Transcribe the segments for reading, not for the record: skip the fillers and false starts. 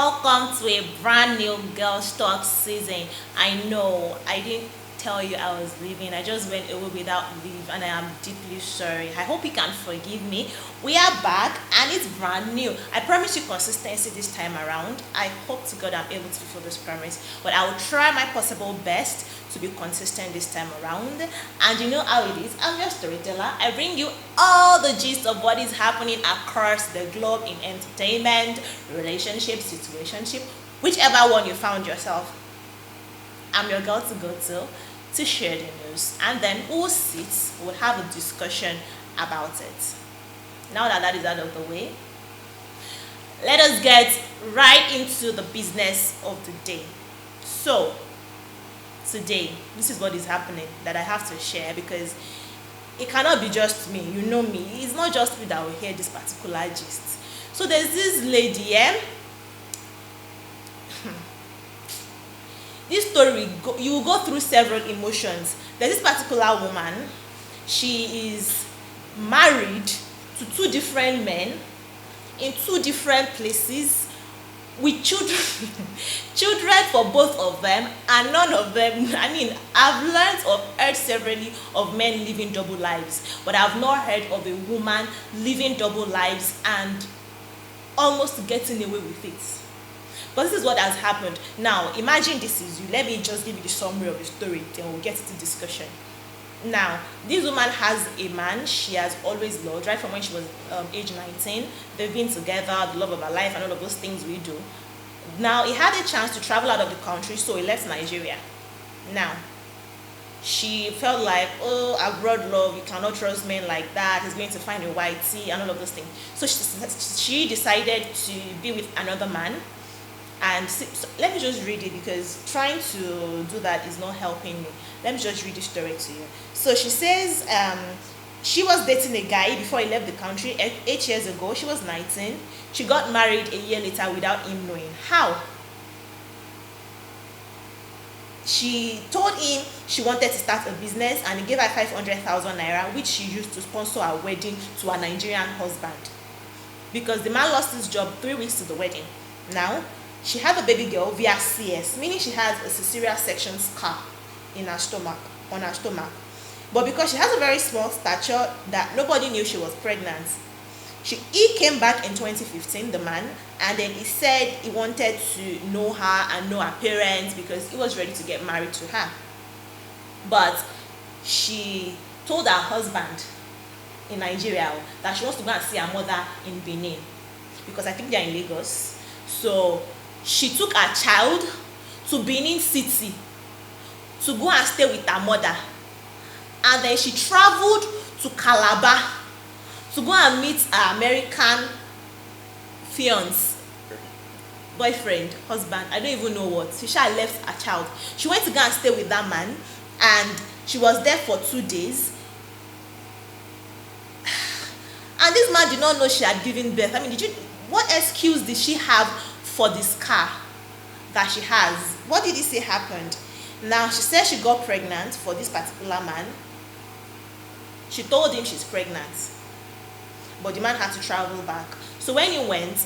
welcome to a brand new Girls Talk season. I know I didn't tell you I was leaving. I just went away without leave and I am deeply sorry. I hope you can forgive me. We are back and it's brand new. I promise you consistency this time around. I hope to God I'm able to fulfill this promise, but I will try my possible best to be consistent this time around. And you know how it is. I'm your storyteller. I bring you all the gist of what is happening across the globe in entertainment, relationships, situationship, whichever one you found yourself. I'm your girl to go to share the news, and then we'll sit, we'll have a discussion about it. Now that that is out of the way, let us get right into the business of the day. So, today, this is what is happening that I have to share because it cannot be just me. You know me. It's not just me that will hear this particular gist. So, there's this lady here. This story, you will go through several emotions. There's this particular woman. She is married to two different men in two different places with children children for both of them, and none of them, I've learned or heard severally of men living double lives, but I've not heard of a woman living double lives and almost getting away with it. But this is what has happened. Now, imagine this is you. Let me just give you the summary of the story, then we'll get into discussion. Now, this woman has a man she has always loved, right from when she was age 19. They've been together, the love of her life, and all of those things we do. Now, he had a chance to travel out of the country, so he left Nigeria. Now, she felt like, oh, abroad love, you cannot trust men like that. He's going to find a white tea and all of those things. So she decided to be with another man. And so let me just read it because trying to do that is not helping me. Let me just read the story to you. So she says she was dating a guy before he left the country 8 years ago. She was 19. She got married a year later without him knowing. How? She told him she wanted to start a business and he gave her 500,000 naira, which she used to sponsor her wedding to her Nigerian husband. Because the man lost his job 3 weeks to the wedding. Now, she had a baby girl via CS, meaning she has a cesarean section scar in her stomach, on her stomach. But because she has a very small stature, that nobody knew she was pregnant. He came back in 2015, the man, and then he said he wanted to know her and know her parents because he was ready to get married to her. But she told her husband in Nigeria that she wants to go and see her mother in Benin because I think they're in Lagos. So she took her child to Benin City to go and stay with her mother. And then she traveled to Calabar to go and meet her American fiance, boyfriend, husband, I don't even know what. She left her child. She went to go and stay with that man and she was there for 2 days. And this man did not know she had given birth. What excuse did she have for this scar that she has? What did he say happened? Now, she said she got pregnant for this particular man. She told him she's pregnant, but the man had to travel back. So when he went,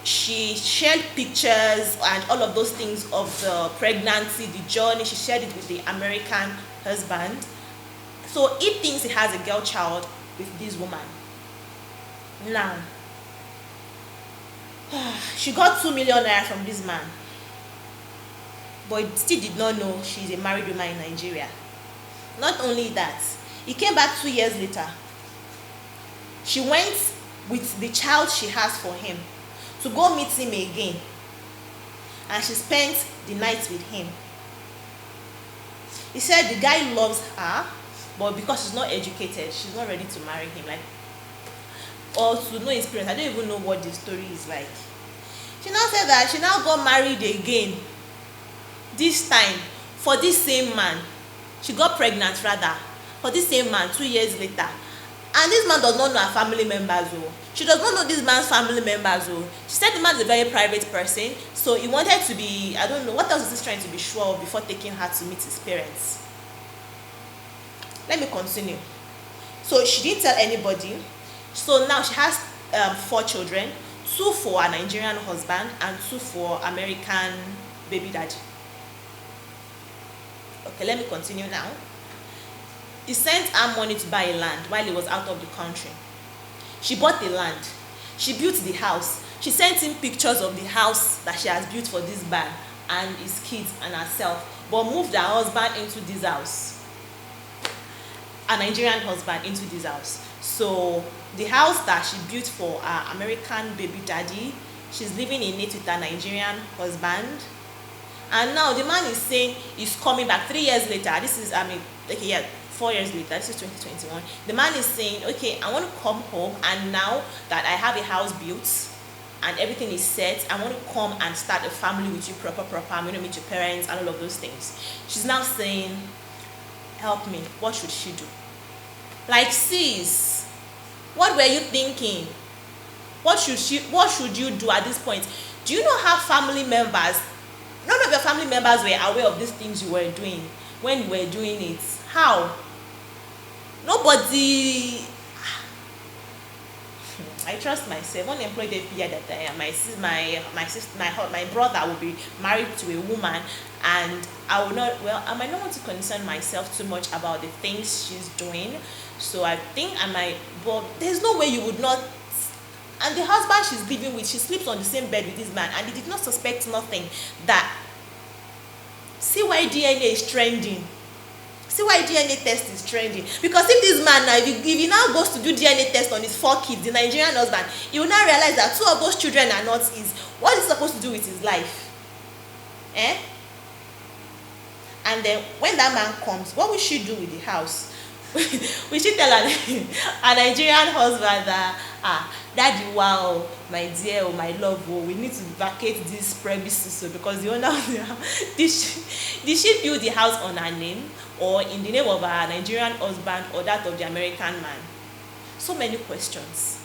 she shared pictures and all of those things of the pregnancy, the journey. She shared it with the American husband. So he thinks he has a girl child with this woman. Now, she got 2 million naira from this man, but he still did not know she's a married woman in Nigeria. Not only that, he came back 2 years later. She went with the child she has for him to go meet him again, and she spent the night with him. He said the guy loves her, but because she's not educated, she's not ready to marry him. Or to know his parents. I don't even know what the story is like. She now said that she now got married again. This time, for this same man. She got pregnant rather, for this same man 2 years later. And this man does not know her family members. She does not know this man's family members. She said the man is a very private person. So he wanted to be, I don't know, what else is he trying to be sure of before taking her to meet his parents? Let me continue. So she didn't tell anybody. So now she has 4 children. two for a Nigerian husband and two for American baby daddy. Okay, let me continue now. He sent her money to buy a land while he was out of the country. She bought the land. She built the house. She sent him pictures of the house that she has built for this man and his kids and herself, but moved her husband into this house, a Nigerian husband into this house. So the house that she built for her American baby daddy, she's living in it with her Nigerian husband. And now the man is saying he's coming back 3 years later. This is, okay, yeah, 4 years later. This is 2021. The man is saying, okay, I want to come home, and now that I have a house built and everything is set, I want to come and start a family with you proper. I'm going to meet your parents and all of those things. She's now saying, help me. What should she do? Like, sis, what were you thinking? What should you do at this point? Do you not have family members? None of your family members were aware of these things you were doing when you were doing it. How? Nobody. I trust myself. Unemployed FPI that I am. My brother will be married to a woman, and I will not. Well, I might not want to concern myself too much about the things she's doing. So I think I might. But there's no way you would not. And the husband she's living with, she sleeps on the same bed with this man, and he did not suspect nothing. That, see why DNA is trending. See why DNA test is trending. Because if this man now, if he now goes to do DNA test on his 4 kids, the Nigerian husband, he will now realize that 2 of those children are not his. What is he supposed to do with his life? And then when that man comes, what will she do with the house? Will she tell a Nigerian husband that, daddy, wow, my dear, or my love, oh, we need to vacate this premises, so because the owner of the house, did she build the house on her name, or in the name of her Nigerian husband, or that of the American man? So many questions.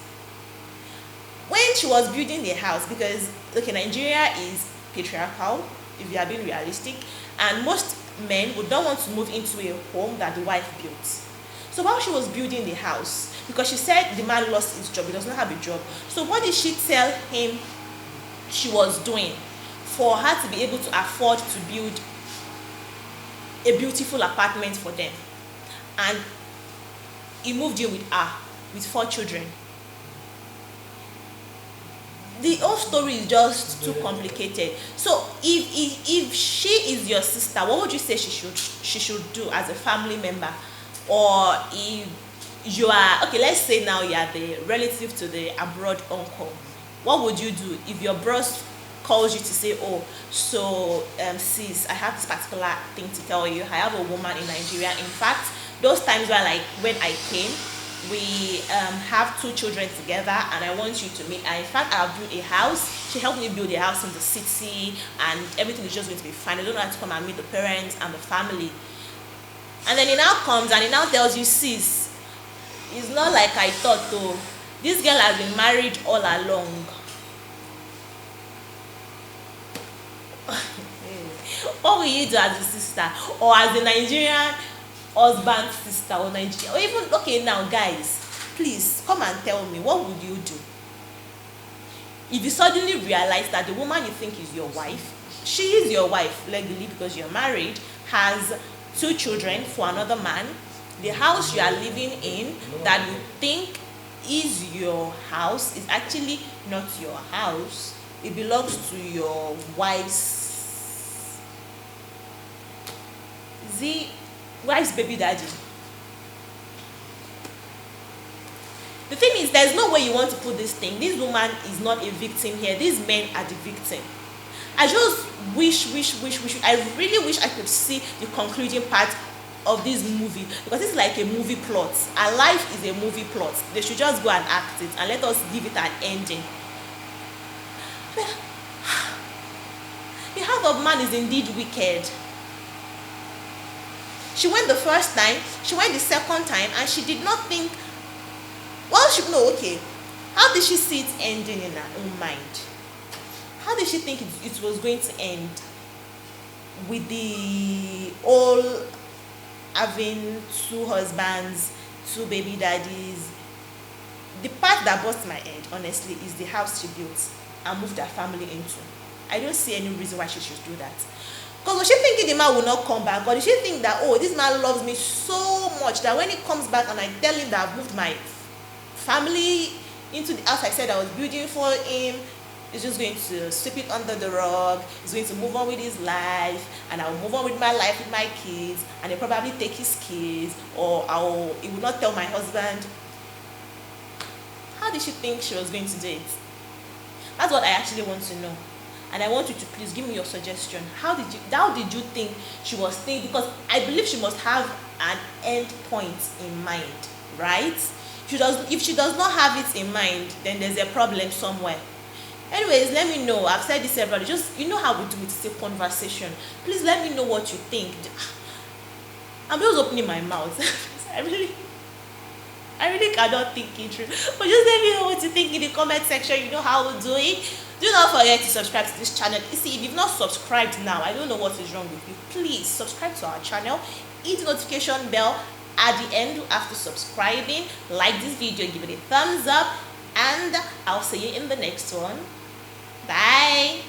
When she was building the house, because okay, Nigeria is patriarchal, if you are being realistic, and most men would not want to move into a home that the wife built. So while she was building the house, because she said the man lost his job, he does not have a job. So what did she tell him she was doing for her to be able to afford to build a beautiful apartment for them? And he moved in with her, with 4 children. The whole story is just too complicated. So if she is your sister, what would you say she should do as a family member? Or if you are, okay, let's say now you are the relative to the abroad uncle, what would you do if your bros calls you to say, oh, so sis, I have this particular thing to tell you. I have a woman in Nigeria. In fact, those times where, like, when I came, we have 2 children together, and I want you to meet. And in fact, I've built a house. She helped me build a house in the city, and everything is just going to be fine. I don't have to come and meet the parents and the family. And then he now comes and he now tells you, sis, it's not like I thought, though. This girl has been married all along. What will you do as a sister, or as a Nigerian husband's sister, or Nigeria, or even, okay, now guys, please come and tell me, what would you do if you suddenly realize that the woman you think is your wife, she is your wife legally because you're married, has 2 children for another man, the house you are living in that you think is your house is actually not your house, it belongs to your wife's baby daddy. The thing is, there's no way you want to put this thing. This woman is not a victim here. These men are the victim. I just wish, I really wish I could see the concluding part of this movie, because it's like a movie plot. Our life is a movie plot. They should just go and act it and let us give it an ending. The heart of man is indeed wicked. She went the first time, she went the second time, and she did not think, well, okay, how did she see it ending in her own mind? How did she think it was going to end? With the all having 2 husbands, 2 baby daddies, The part that busts my head, honestly, is the house she built and moved her family into. I don't see any reason why she should do that. Because was she thinking the man will not come back? Or did she think that, oh, this man loves me so much that when he comes back and I tell him that I've moved my family into the house I said I was building for him, he's just going to sweep it under the rug, he's going to move on with his life, and I'll move on with my life with my kids, and he'll probably take his kids, or he will not tell my husband. How did she think she was going to do it? That's what I actually want to know. And I want you to please give me your suggestion. How did you think she was thinking? Because I believe she must have an end point in mind, right? If she does not have it in mind, then there's a problem somewhere. Anyways, let me know. I've said this several. Just, you know how we do it. It's a conversation. Please let me know what you think. I'm just opening my mouth. I really cannot think it through. But just let me know what you think in the comment section. You know how we do it. Do not forget to subscribe to this channel. You see, if you've not subscribed now, I don't know what is wrong with you. Please subscribe to our channel. Hit the notification bell at the end after subscribing. Like this video, give it a thumbs up, and I'll see you in the next one. Bye.